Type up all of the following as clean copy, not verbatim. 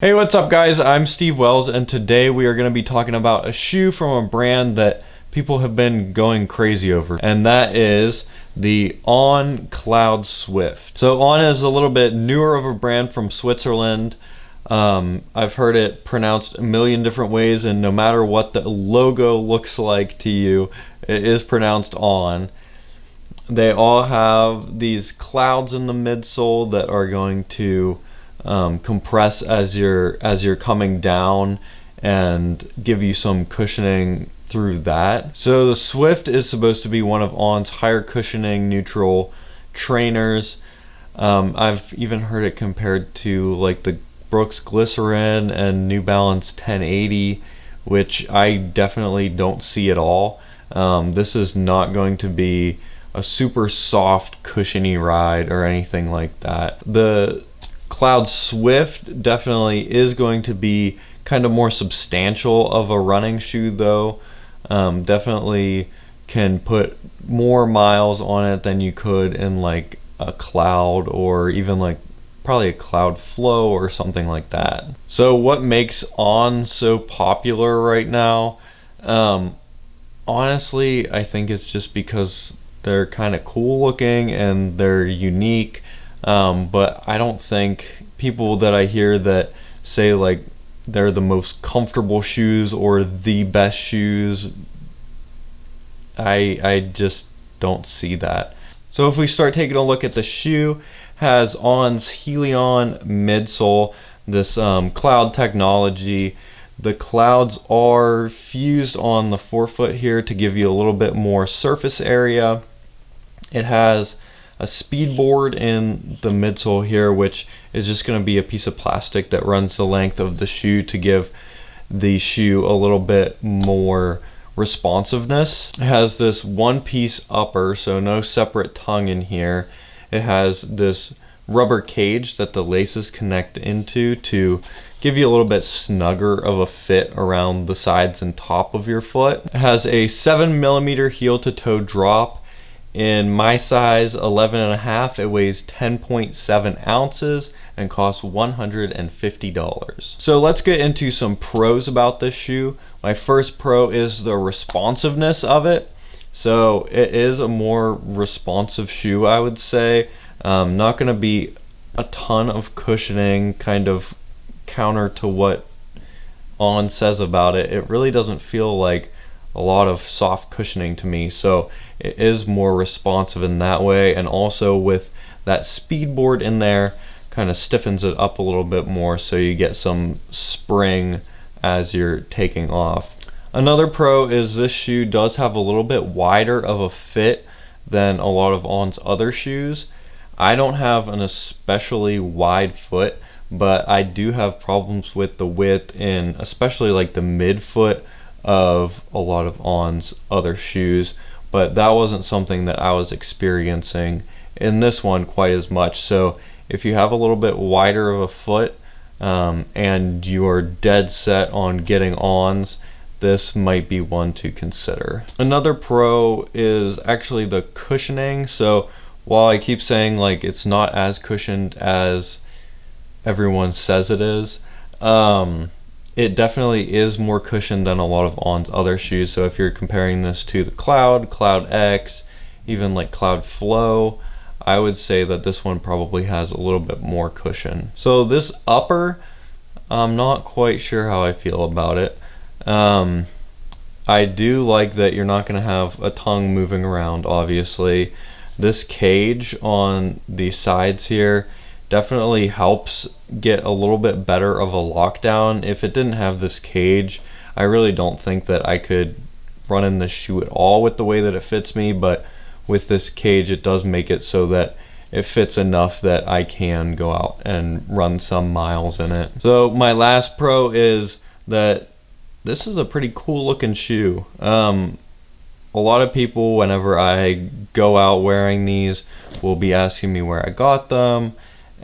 Hey, what's up guys? I'm Steve Wells, and today we are going to be talking about a shoe from a brand that people have been going crazy over, and that is the On Cloudswift. So On is a little bit newer of a brand from Switzerland. I've heard it pronounced a million different ways, and no matter what the logo looks like to you, it is pronounced On. They all have these clouds in the midsole that are going to compress as you're coming down and give you some cushioning through that. So the Swift is supposed to be one of On's higher cushioning neutral trainers. I've even heard it compared to like the Brooks Glycerin and New Balance 1080, which I definitely don't see at all. This is not going to be a super soft cushiony ride or anything like that. The Cloudswift definitely is going to be kind of more substantial of a running shoe though. Definitely can put more miles on it than you could in like a Cloud, or even like probably a Cloud Flow or something like that. So what makes On so popular right now? Honestly, I think it's just because they're kind of cool looking and they're unique. But I don't think people that I hear that say like they're the most comfortable shoes or the best shoes, I just don't see that. So if we start taking a look at the shoe, has On's Helion midsole, this cloud technology. The clouds are fused on the forefoot here to give you a little bit more surface area. It has a speed board in the midsole here, which is just going to be a piece of plastic that runs the length of the shoe to give the shoe a little bit more responsiveness. It has this one piece upper, so no separate tongue in here. It has this rubber cage that the laces connect into to give you a little bit snugger of a fit around the sides and top of your foot. It has a 7mm heel to toe drop. In my size 11.5, it weighs 10.7 ounces and costs $150. So let's get into some pros about this shoe. My first pro is the responsiveness of it. So it is a more responsive shoe, I would say. Not going to be a ton of cushioning, kind of counter to what On says about it. It really doesn't feel like a lot of soft cushioning to me, so it is more responsive in that way, and also with that speed board in there kind of stiffens it up a little bit more so you get some spring as you're taking off. Another pro is this shoe does have a little bit wider of a fit than a lot of On's other shoes. I don't have an especially wide foot, but I do have problems with the width in especially like the midfoot of a lot of On's other shoes, but that wasn't something that I was experiencing in this one quite as much. So if you have a little bit wider of a foot and you're dead set on getting On's, this might be one to consider. Another pro is actually the cushioning. So while I keep saying like it's not as cushioned as everyone says it is, it definitely is more cushioned than a lot of On's other shoes. So if you're comparing this to the Cloud X, even like Cloud Flow, I would say that this one probably has a little bit more cushion. So this upper, I'm not quite sure how I feel about it. I do like that you're not going to have a tongue moving around, obviously. This cage on the sides here definitely helps get a little bit better of a lockdown. If it didn't have this cage, I really don't think that I could run in this shoe at all with the way that it fits me, but with this cage it does make it so that it fits enough that I can go out and run some miles in it. So my last pro is that this is a pretty cool looking shoe. A lot of people, whenever I go out wearing these, will be asking me where I got them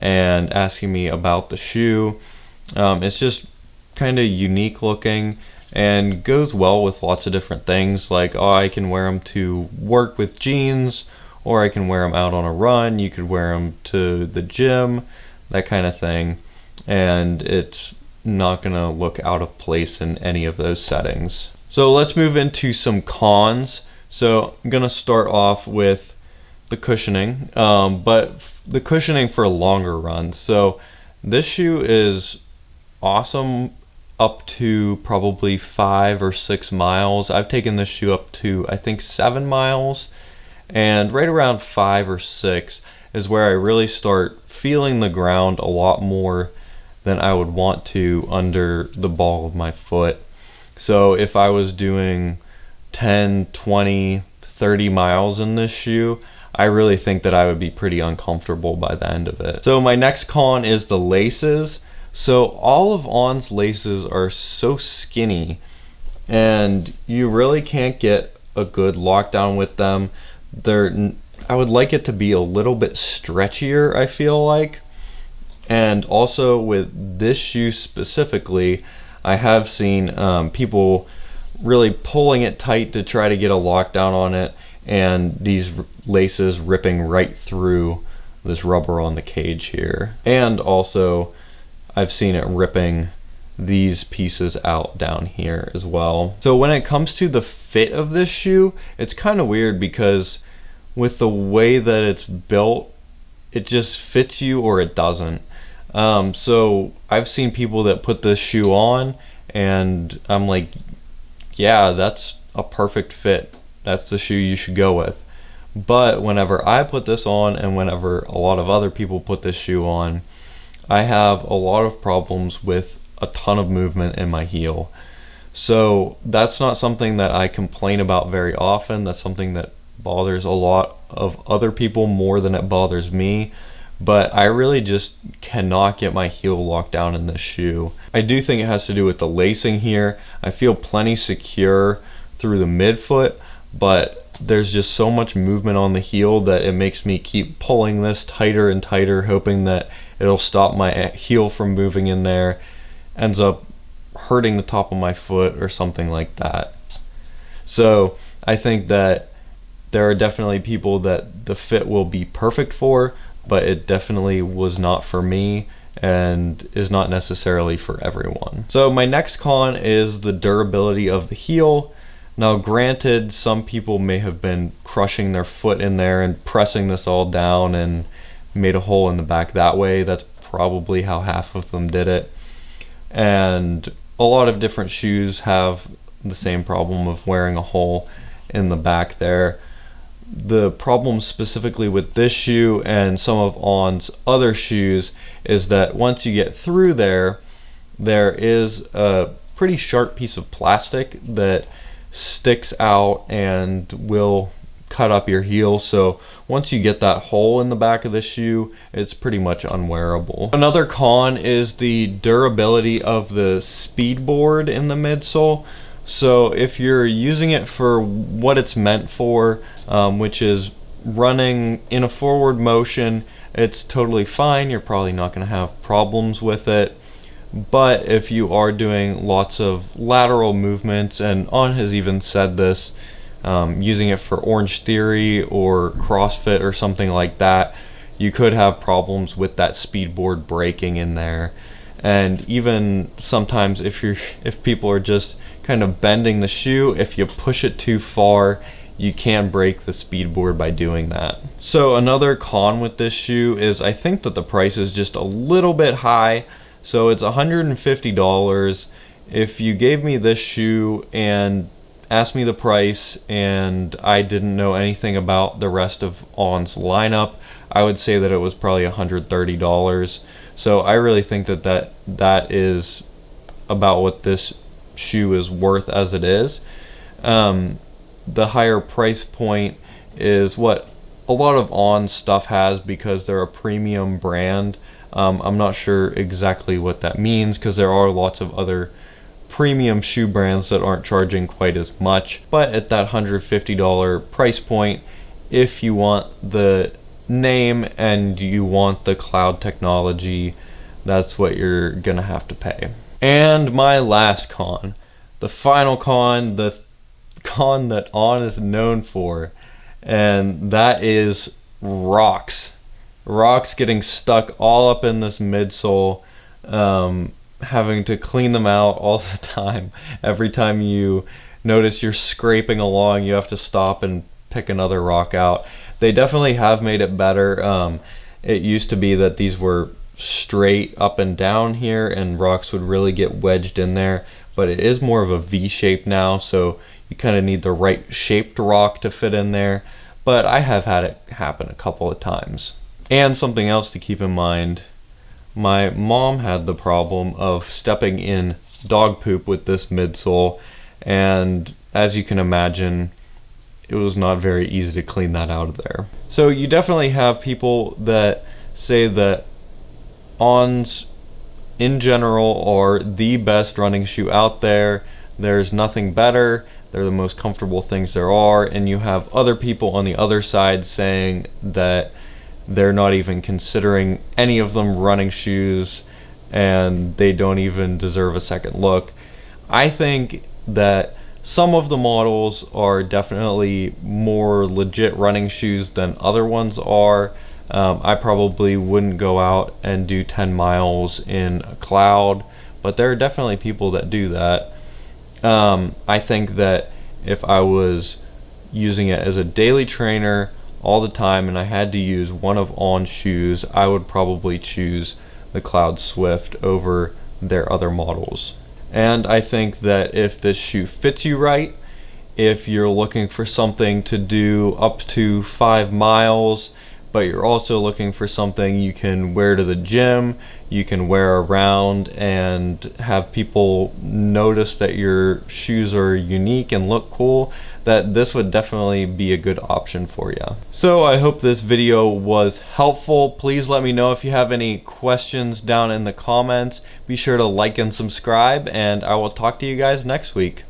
and asking me about the shoe. It's just kind of unique looking and goes well with lots of different things. Like, oh, I can wear them to work with jeans, or I can wear them out on a run. You could wear them to the gym, that kind of thing. And it's not gonna look out of place in any of those settings. So let's move into some cons. So I'm gonna start off with the cushioning, but the cushioning for longer runs. So this shoe is awesome up to probably 5 or 6 miles. I've taken this shoe up to, I think, 7 miles, and right around 5 or 6 is where I really start feeling the ground a lot more than I would want to under the ball of my foot. So if I was doing 10, 20, 30 miles in this shoe, I really think that I would be pretty uncomfortable by the end of it. So my next con is the laces. So all of On's laces are so skinny, and you really can't get a good lockdown with them. I would like it to be a little bit stretchier, I feel like. And also with this shoe specifically, I have seen people really pulling it tight to try to get a lockdown on it, and these laces ripping right through this rubber on the cage here. And also I've seen it ripping these pieces out down here as well. So when it comes to the fit of this shoe, it's kind of weird because with the way that it's built, it just fits you or it doesn't. So I've seen people that put this shoe on and I'm like, yeah, that's a perfect fit. That's the shoe you should go with. But whenever I put this on and whenever a lot of other people put this shoe on, I have a lot of problems with a ton of movement in my heel. So that's not something that I complain about very often. That's something that bothers a lot of other people more than it bothers me. But I really just cannot get my heel locked down in this shoe. I do think it has to do with the lacing here. I feel plenty secure through the midfoot, but there's just so much movement on the heel that it makes me keep pulling this tighter and tighter, hoping that it'll stop my heel from moving in there. Ends up hurting the top of my foot or something like that. So I think that there are definitely people that the fit will be perfect for, but it definitely was not for me and is not necessarily for everyone. So my next con is the durability of the heel. Now granted, some people may have been crushing their foot in there and pressing this all down and made a hole in the back that way. That's probably how half of them did it. And a lot of different shoes have the same problem of wearing a hole in the back there. The problem specifically with this shoe and some of On's other shoes is that once you get through there is a pretty sharp piece of plastic that sticks out and will cut up your heel. So once you get that hole in the back of the shoe, it's pretty much unwearable. Another con is the durability of the speed board in the midsole. So if you're using it for what it's meant for, which is running in a forward motion, it's totally fine. You're probably not going to have problems with it. But if you are doing lots of lateral movements, and On has even said this, using it for Orange Theory or CrossFit or something like that, you could have problems with that speed board breaking in there. And even sometimes if people are just kind of bending the shoe, if you push it too far, you can break the speed board by doing that. So another con with this shoe is I think that the price is just a little bit high. So it's $150. If you gave me this shoe and asked me the price and I didn't know anything about the rest of On's lineup, I would say that it was probably $130. So I really think that is about what this shoe is worth as it is. The higher price point is what a lot of On stuff has because they're a premium brand. I'm not sure exactly what that means because there are lots of other premium shoe brands that aren't charging quite as much. But at that $150 price point, if you want the name and you want the cloud technology, that's what you're gonna have to pay. And my last con, the final con, the con that On is known for, and that is rocks getting stuck all up in this midsole, having to clean them out all the time. Every time you notice you're scraping along, you have to stop and pick another rock out. They definitely have made it better. It used to be that these were straight up and down here and rocks would really get wedged in there, but it is more of a V shape now, so you kind of need the right shaped rock to fit in there. But I have had it happen a couple of times. And something else to keep in mind, my mom had the problem of stepping in dog poop with this midsole, and as you can imagine, it was not very easy to clean that out of there. So you definitely have people that say that Ons in general are the best running shoe out there. There's nothing better. They're the most comfortable things there are. And you have other people on the other side saying that they're not even considering any of them running shoes and they don't even deserve a second look. I think that some of the models are definitely more legit running shoes than other ones are. I probably wouldn't go out and do 10 miles in a Cloud, but there are definitely people that do that. I think that if I was using it as a daily trainer all the time and I had to use one of On's shoes, I would probably choose the Cloudswift over their other models. And I think that if this shoe fits you right, if you're looking for something to do up to 5 miles, but you're also looking for something you can wear to the gym, you can wear around and have people notice that your shoes are unique and look cool, that this would definitely be a good option for you. So I hope this video was helpful. Please let me know if you have any questions down in the comments. Be sure to like and subscribe, and I will talk to you guys next week.